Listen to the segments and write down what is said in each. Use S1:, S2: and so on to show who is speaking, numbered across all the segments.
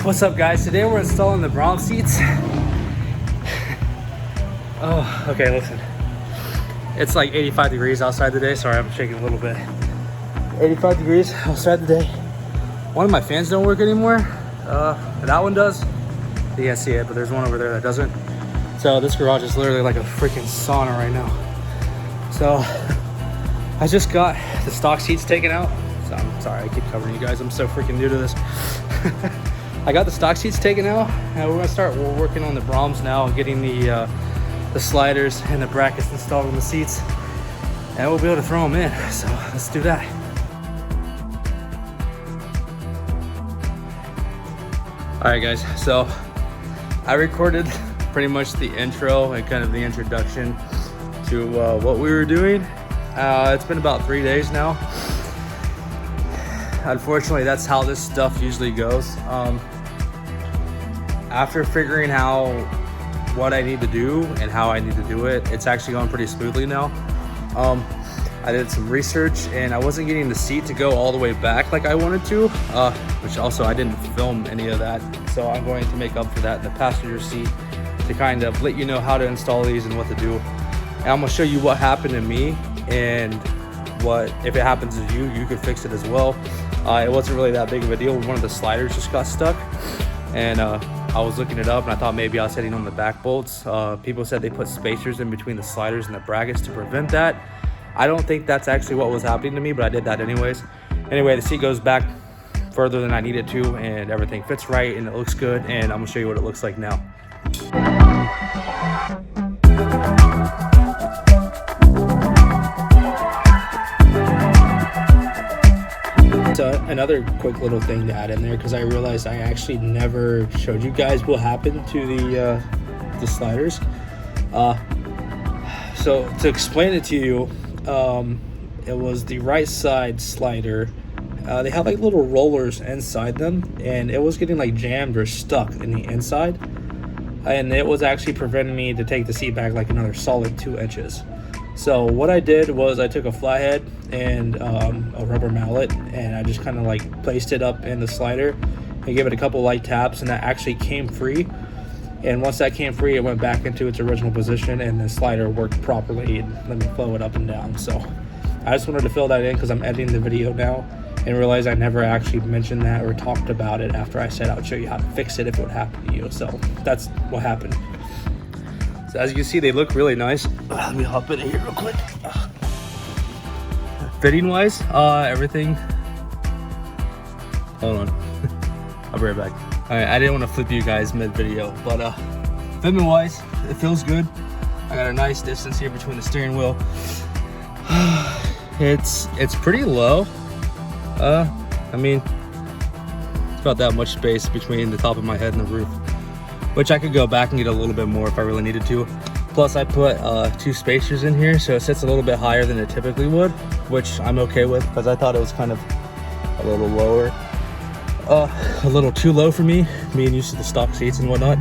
S1: What's up, guys? Today we're installing the BRAUM seats. Oh, okay, listen. It's like 85 degrees outside today. Sorry, I'm shaking a little bit. 85 degrees outside today. One of my fans don't work anymore. That one does. You can't see it, but there's one over there that doesn't. So this garage is literally like a freaking sauna right now. So I just got the stock seats taken out. So I'm sorry, I keep covering you guys. I'm so freaking new to this. I got the stock seats taken out, and we're working on the BRAUMs now and getting the sliders and the brackets installed on the seats, and we'll be able to throw them in. So let's do that. All right, guys. So I recorded pretty much the intro and kind of the introduction to what we were doing. It's been about 3 days now. Unfortunately, that's how this stuff usually goes. After figuring out what I need to do and how I need to do it, it's actually going pretty smoothly now. I did some research and I wasn't getting the seat to go all the way back like I wanted to, which also I didn't film any of that. So I'm going to make up for that in the passenger seat to kind of let you know how to install these and what to do. And I'm gonna show you what happened to me, and what, if it happens to you, you could fix it as well. It wasn't really that big of a deal. One of the sliders just got stuck, and I was looking it up, and I thought maybe I was hitting on the back bolts. People said they put spacers in between the sliders and the brackets to prevent that. I don't think that's actually what was happening to me, but I did that anyways. Anyway, the seat goes back further than I need it to, and everything fits right, and it looks good, and I'm gonna show you what it looks like now. Another quick little thing to add in there, because I realized I actually never showed you guys what happened to the sliders. So to explain it to you, it was the right side slider. They have like little rollers inside them, and it was getting like jammed or stuck in the inside, and it was actually preventing me to take the seat back like another solid 2 inches. So what I did was I took a flathead and a rubber mallet, and I just kind of like placed it up in the slider and gave it a couple light taps, and that actually came free. And once that came free, it went back into its original position, and the slider worked properly and let me flow it up and down. So I just wanted to fill that in because I'm editing the video now and realized I never actually mentioned that or talked about it after I said I would show you how to fix it if it would happen to you. So that's what happened. So as you can see, they look really nice. Let me hop in here real quick. Fitting wise, everything. Hold on. I'll be right back. All right, I didn't want to flip you guys mid video, but fitment wise, it feels good. I got a nice distance here between the steering wheel. It's pretty low. I mean, it's about that much space between the top of my head and the roof, which I could go back and get a little bit more if I really needed to. Plus I put 2 spacers in here, so it sits a little bit higher than it typically would, which I'm okay with because I thought it was kind of a little lower. A little too low for me, being used to the stock seats and whatnot.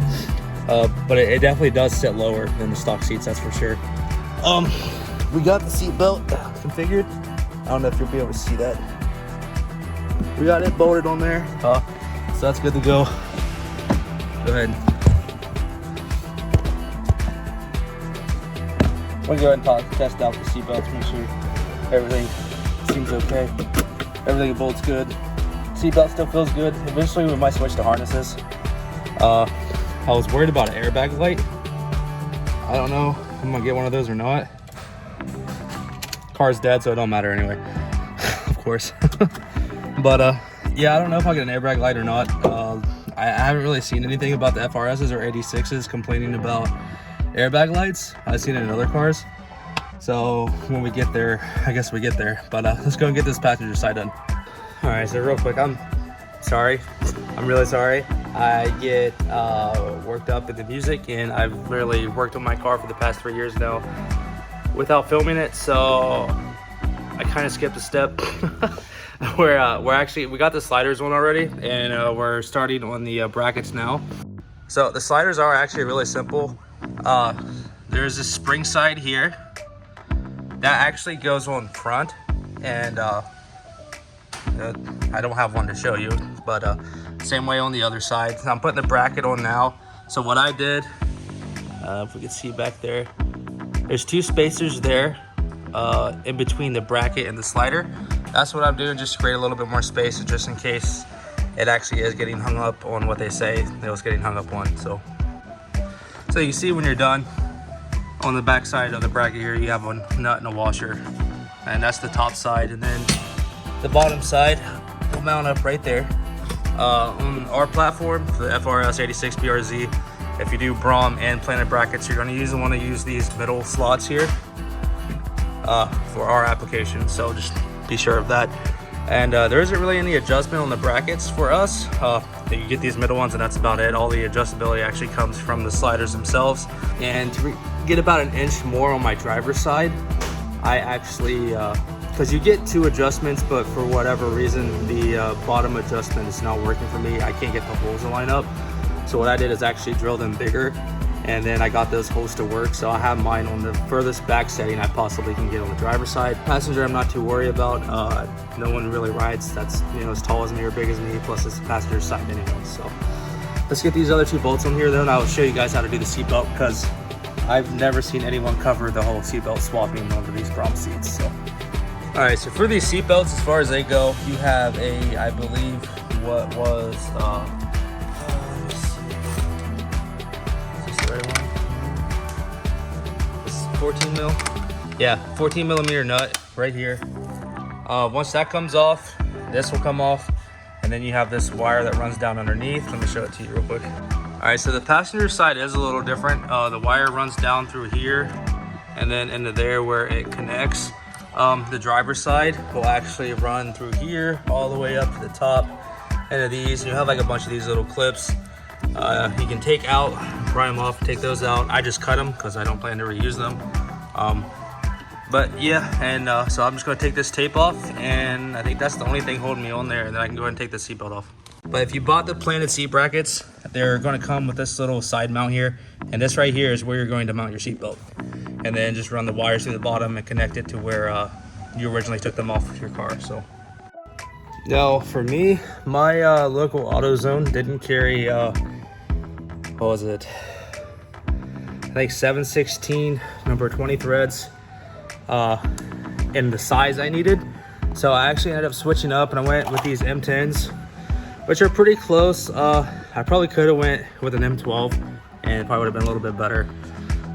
S1: But it definitely does sit lower than the stock seats, that's for sure. We got the seat belt configured. I don't know if you'll be able to see that. We got it bolted on there, so that's good to go. Go ahead. We'll go ahead and test out the seat belts, make sure everything seems okay. Everything bolts good. Seatbelt still feels good. Eventually we might switch to harnesses. I was worried about an airbag light. I don't know if I'm gonna get one of those or not. Car's dead, so it don't matter anyway. Of course. But yeah, I don't know if I'll get an airbag light or not. I haven't really seen anything about the FRSs or 86s complaining about airbag lights. I've seen it in other cars. So when we get there, I guess we get there. But let's go and get this passenger side done. All right, so real quick, I'm sorry. I'm really sorry. I get worked up in the music, and I've literally worked on my car for the past 3 years now without filming it. So I kind of skipped a step. We got the sliders on already, and we're starting on the brackets now. So the sliders are actually really simple. There's a spring side here that actually goes on front, and I don't have one to show you, but same way on the other side. So I'm putting the bracket on now. So what I did, if we can see back there, there's 2 spacers there in between the bracket and the slider. That's what I'm doing, just to create a little bit more space, just in case it actually is getting hung up on what they say it was getting hung up on. So you see when you're done, on the back side of the bracket here, you have a nut and a washer, and that's the top side. And then the bottom side will mount up right there. On our platform, for the FRS 86 BRZ, if you do BRAUM and planet brackets, you're going to want to use these middle slots here for our application. So just be sure of that. And there isn't really any adjustment on the brackets for us. You get these middle ones, and that's about it. All the adjustability actually comes from the sliders themselves. And to get about an inch more on my driver's side, I actually, because you get 2 adjustments, but for whatever reason, the bottom adjustment is not working for me. I can't get the holes to line up. So what I did is actually drill them bigger, and then I got those holes to work. So I have mine on the furthest back setting I possibly can get on the driver's side. Passenger, I'm not too worried about. No one really rides that's as tall as me or big as me, plus it's the passenger side anyway. So let's get these other 2 bolts on here, then I'll show you guys how to do the seatbelt, because I've never seen anyone cover the whole seatbelt swapping onto these BRAUM seats. So all right, so for these seatbelts, as far as they go, you have a, I believe, what was let me see. Is this the right one? This is 14 mil. Yeah, 14 millimeter nut right here. Once that comes off, this will come off, and then you have this wire that runs down underneath. Let me show it to you real quick. All right, so the passenger side is a little different. The wire runs down through here and then into there where it connects. The driver's side will actually run through here all the way up to the top into these. You have like a bunch of these little clips you can take out, pry them off, take those out. I just cut them because I don't plan to reuse them. But yeah, and so I'm just gonna take this tape off, and I think that's the only thing holding me on there, and then I can go ahead and take the seatbelt off. But if you bought the planted seat brackets, they're going to come with this little side mount here, and this right here is where you're going to mount your seatbelt. And then just run the wires through the bottom and connect it to where you originally took them off your car. So now for me, my local AutoZone didn't carry what was it, I think 7/16 number 20 threads in the size I needed. So I actually ended up switching up, and I went with these M10s, which are pretty close. I probably could have went with an M12, and it probably would have been a little bit better.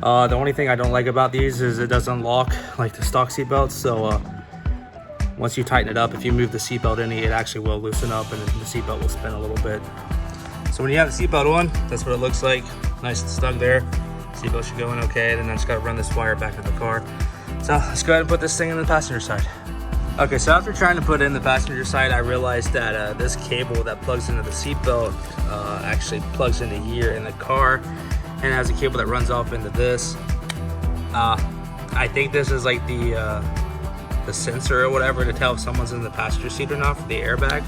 S1: The only thing I don't like about these is it doesn't lock like the stock seatbelts. So once you tighten it up, if you move the seatbelt any, it actually will loosen up, and the seatbelt will spin a little bit. So when you have the seatbelt on, that's what it looks like. Nice and snug there. Seatbelt should go in okay. Then I just got to run this wire back to the car. So let's go ahead and put this thing in the passenger side. Okay, so after trying to put it in the passenger side, I realized that this cable that plugs into the seatbelt actually plugs into here in the car, and has a cable that runs off into this. I think this is like the sensor or whatever to tell if someone's in the passenger seat or not for the airbag.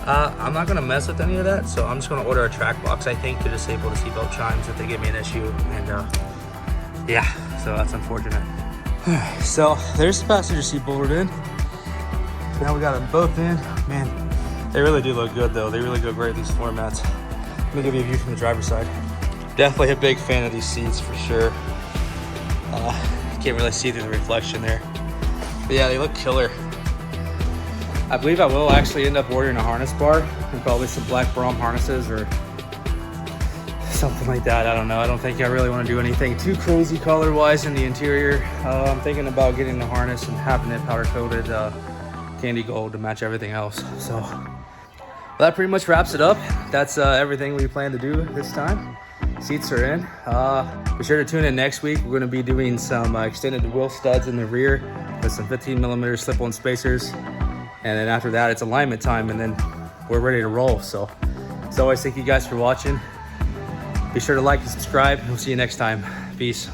S1: I'm not gonna mess with any of that, so I'm just gonna order a track box, I think, to disable the seatbelt chimes if they give me an issue. And yeah, so that's unfortunate. So there's the passenger seat bolted in. Now we got them both in. Man, they really do look good though. They really go great in these floor mats. Let me give you a view from the driver's side. Definitely a big fan of these seats for sure. Can't really see through the reflection there. But yeah, they look killer. I believe I will actually end up ordering a harness bar and probably some black BRAUM harnesses or something like that. I don't know. I don't think I really want to do anything too crazy color-wise in the interior. I'm thinking about getting the harness and having it powder-coated candy gold to match everything else. So that pretty much wraps it up. That's everything we plan to do this time. Seats are in. Be sure to tune in next week. We're going to be doing some extended wheel studs in the rear with some 15mm slip-on spacers. And then after that, it's alignment time, and then we're ready to roll. So as always, thank you guys for watching. Be sure to like and subscribe, and we'll see you next time. Peace.